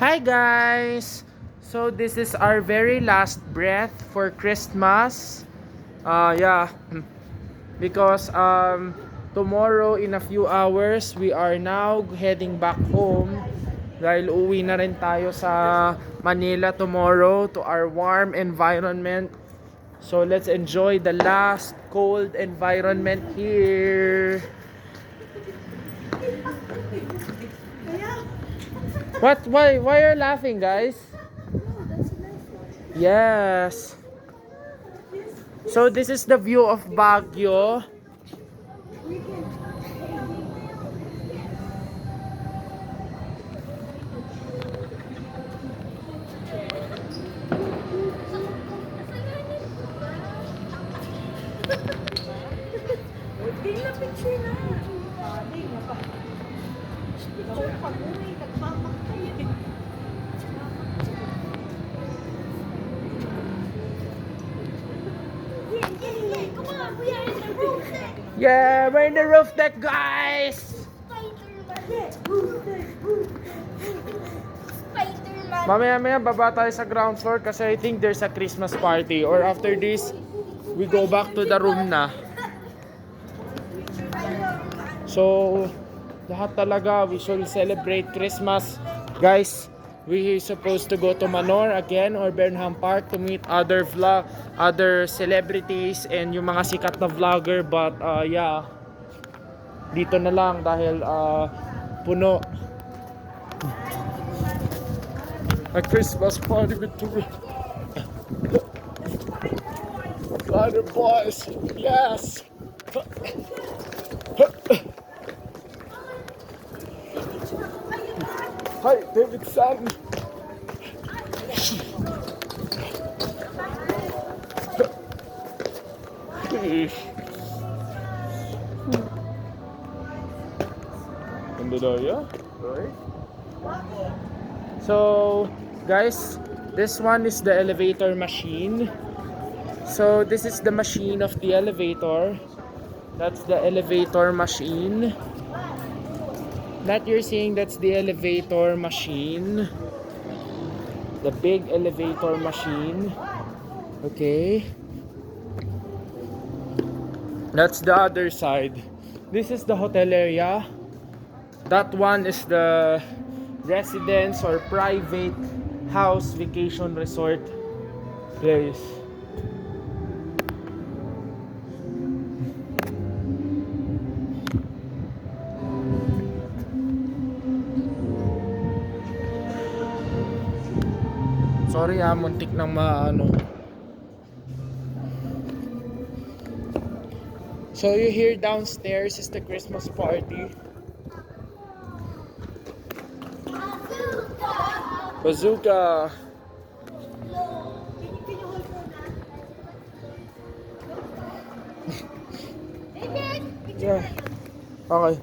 Hi guys! So this is our very last breath for Christmas. Yeah, because tomorrow in a few hours we are now heading back home dahil uwi na rin tayo sa Manila tomorrow to our warm environment. So let's enjoy the last cold environment here. What? Why are you laughing, guys? Yes. So this is the view of Baguio. Yeah, we're in the roof deck, guys. Mamaya baba tayo sa ground floor kasi I think there's a Christmas party, or after this we go back to the room na. So lahat talaga we should celebrate Christmas, guys. We supposed to go to Manor again or Burnham Park to meet other celebrities and yung mga sikat na vlogger, but yeah, dito na lang dahil puno. A Christmas party with two other boys. Yes. Hi, David San. Right? So, guys, this one is the elevator machine. So, this is the machine of the elevator. That's the elevator machine. That you're seeing, that's the elevator machine. The big elevator machine. Okay. That's the other side. This is the hotel area. That one is the residence or private house vacation resort place. Sorry muntik nang maano. So you hear downstairs is the Christmas party. Bazooka. Yeah. Okay.